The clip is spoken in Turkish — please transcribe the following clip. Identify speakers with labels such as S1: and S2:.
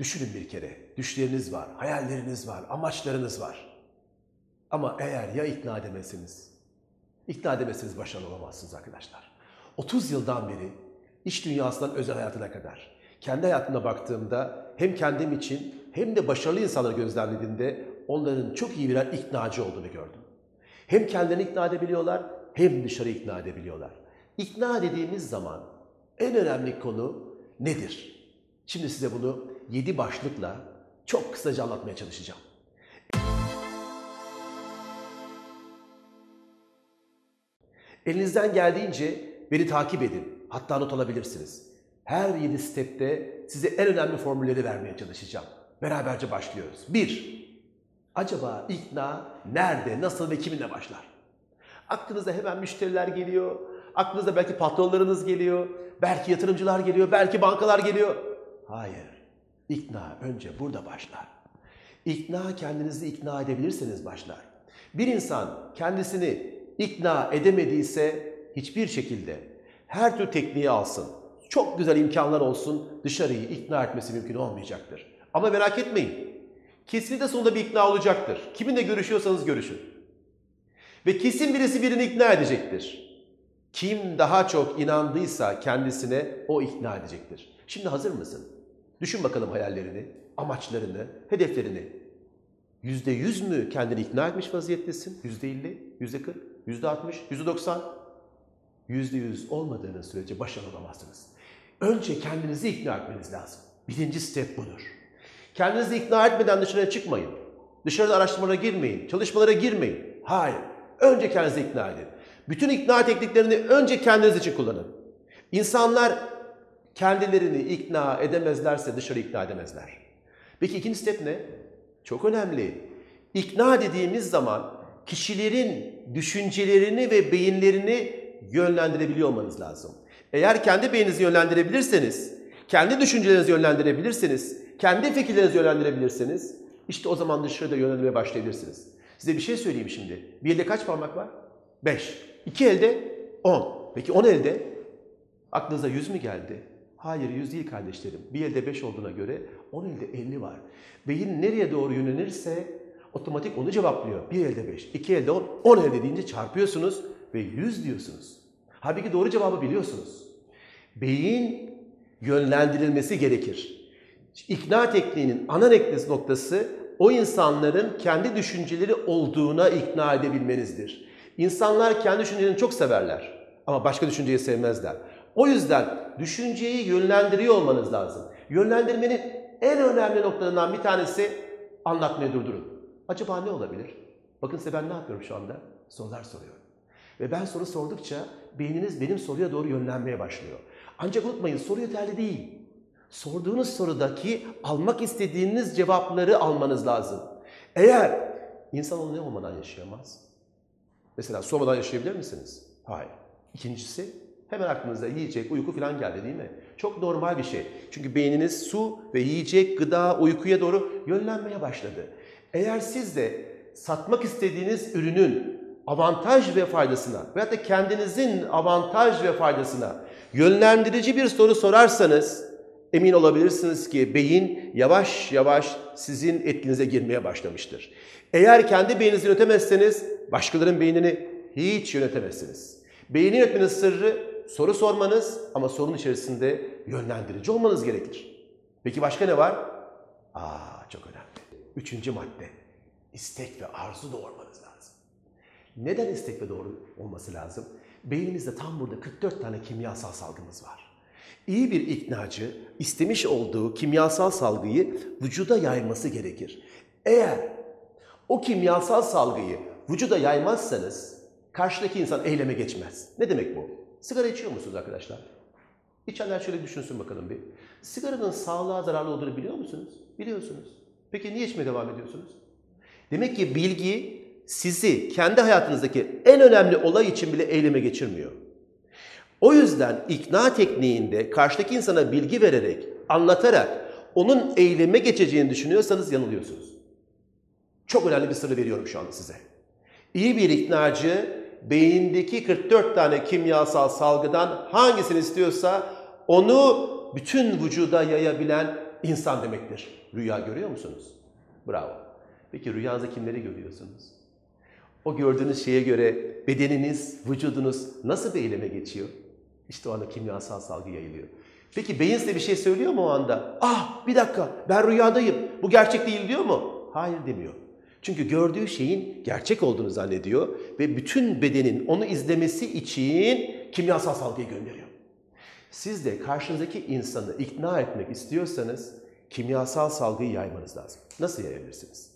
S1: Düşünün bir kere. Düşleriniz var, hayalleriniz var, amaçlarınız var. Ama eğer ya ikna edemezseniz başarılı olamazsınız arkadaşlar. 30 yıldan beri iş dünyasından özel hayatına kadar kendi hayatımda baktığımda hem kendim için hem de başarılı insanları gözlemlediğimde onların çok iyi birer iknacı olduğunu gördüm. Hem kendilerini ikna edebiliyorlar hem dışarı ikna edebiliyorlar. İkna dediğimiz zaman en önemli konu nedir? Şimdi size bunu 7 başlıkla çok kısaca anlatmaya çalışacağım. Elinizden geldiğince beni takip edin. Hatta not alabilirsiniz. Her 7 stepte size en önemli formülleri vermeye çalışacağım. Beraberce başlıyoruz. 1. Acaba ikna nerede, nasıl ve kiminle başlar? Aklınıza hemen müşteriler geliyor. Aklınıza belki patronlarınız geliyor. Belki yatırımcılar geliyor. Belki bankalar geliyor. Hayır. İkna önce burada başlar. İkna kendinizi ikna edebilirseniz başlar. Bir insan kendisini ikna edemediyse hiçbir şekilde her tür tekniği alsın, çok güzel imkanlar olsun, dışarıyı ikna etmesi mümkün olmayacaktır. Ama merak etmeyin, kesinlikle sonunda bir ikna olacaktır. Kiminle görüşüyorsanız görüşün. Ve kesin birisi birini ikna edecektir. Kim daha çok inandıysa kendisine o ikna edecektir. Şimdi hazır mısın? Düşün bakalım hayallerini, amaçlarını, hedeflerini. %100 mü kendini ikna etmiş vaziyettesin? %50, %40, %60, %90? %100 olmadığınız sürece başarılı olamazsınız. Önce kendinizi ikna etmeniz lazım. Birinci step budur. Kendinizi ikna etmeden dışarıya çıkmayın. Dışarıda araştırmalara girmeyin, çalışmalara girmeyin. Hayır. Önce kendinizi ikna edin. Bütün ikna tekniklerini önce kendiniz için kullanın. İnsanlar kendilerini ikna edemezlerse dışarı ikna edemezler. Peki ikinci step ne? Çok önemli. İkna dediğimiz zaman kişilerin düşüncelerini ve beyinlerini yönlendirebiliyor olmanız lazım. Eğer kendi beyninizi yönlendirebilirseniz, kendi düşüncelerinizi yönlendirebilirseniz, kendi fikirlerinizi yönlendirebilirseniz, işte o zaman dışarıda yönlendirmeye başlayabilirsiniz. Size bir şey söyleyeyim şimdi. Bir elde kaç parmak var? 5. 2 elde 10. Peki 10 elde? Aklınıza 100 mü geldi? Hayır, 100 değil kardeşlerim. Bir elde 5 olduğuna göre 10 elde 50 var. Beyin nereye doğru yönelirse otomatik onu cevaplıyor. Bir elde 5, 2 elde 10, 10 elde deyince çarpıyorsunuz ve 100 diyorsunuz. Halbuki doğru cevabı biliyorsunuz. Beyin yönlendirilmesi gerekir. İkna tekniğinin ana noktası o insanların kendi düşünceleri olduğuna ikna edebilmenizdir. İnsanlar kendi düşüncelerini çok severler ama başka düşünceyi sevmezler. O yüzden düşünceyi yönlendiriyor olmanız lazım. Yönlendirmenin en önemli noktalarından bir tanesi anlatmayı durdurun. Acaba ne olabilir? Bakın size ben ne yapıyorum şu anda? Sorular soruyorum. Ve ben soru sordukça beyniniz benim soruya doğru yönlenmeye başlıyor. Ancak unutmayın soru yeterli değil. Sorduğunuz sorudaki almak istediğiniz cevapları almanız lazım. Eğer insanoğlu ne olmadan yaşayamaz? Mesela sormadan yaşayabilir misiniz? Hayır. İkincisi hemen aklınıza yiyecek, uyku falan geldi değil mi? Çok normal bir şey. Çünkü beyniniz su ve yiyecek, gıda, uykuya doğru yönlenmeye başladı. Eğer siz de satmak istediğiniz ürünün avantaj ve faydasına veyahut da kendinizin avantaj ve faydasına yönlendirici bir soru sorarsanız emin olabilirsiniz ki beyin yavaş yavaş sizin etkinize girmeye başlamıştır. Eğer kendi beyninizi yönetemezseniz başkalarının beynini hiç yönetemezsiniz. Beyni yönetmenin sırrı soru sormanız ama sorunun içerisinde yönlendirici olmanız gerekir. Peki başka ne var? Çok önemli. Üçüncü madde. İstek ve arzu doğurmanız lazım. Neden istek ve doğru olması lazım? Beynimizde tam burada 44 tane kimyasal salgımız var. İyi bir iknacı istemiş olduğu kimyasal salgıyı vücuda yayması gerekir. Eğer o kimyasal salgıyı vücuda yaymazsanız karşıdaki insan eyleme geçmez. Ne demek bu? Sigara içiyor musunuz arkadaşlar? İçenler şöyle düşünsün bakalım bir. Sigaranın sağlığa zararlı olduğunu biliyor musunuz? Biliyorsunuz. Peki niye içmeye devam ediyorsunuz? Demek ki bilgi sizi kendi hayatınızdaki en önemli olay için bile eyleme geçirmiyor. O yüzden ikna tekniğinde karşıdaki insana bilgi vererek, anlatarak onun eyleme geçeceğini düşünüyorsanız yanılıyorsunuz. Çok önemli bir sırrı veriyorum şu anda size. İyi bir iknacı beyindeki 44 tane kimyasal salgıdan hangisini istiyorsa onu bütün vücuda yayabilen insan demektir. Rüya görüyor musunuz? Bravo. Peki rüyanızda kimleri görüyorsunuz? O gördüğünüz şeye göre bedeniniz, vücudunuz nasıl bir eyleme geçiyor? İşte o anda kimyasal salgı yayılıyor. Peki beyin size bir şey söylüyor mu o anda? Ah bir dakika ben rüyadayım, bu gerçek değil diyor mu? Hayır demiyor. Çünkü gördüğü şeyin gerçek olduğunu zannediyor ve bütün bedenin onu izlemesi için kimyasal salgıyı gönderiyor. Siz de karşınızdaki insanı ikna etmek istiyorsanız kimyasal salgıyı yaymanız lazım. Nasıl yayabilirsiniz?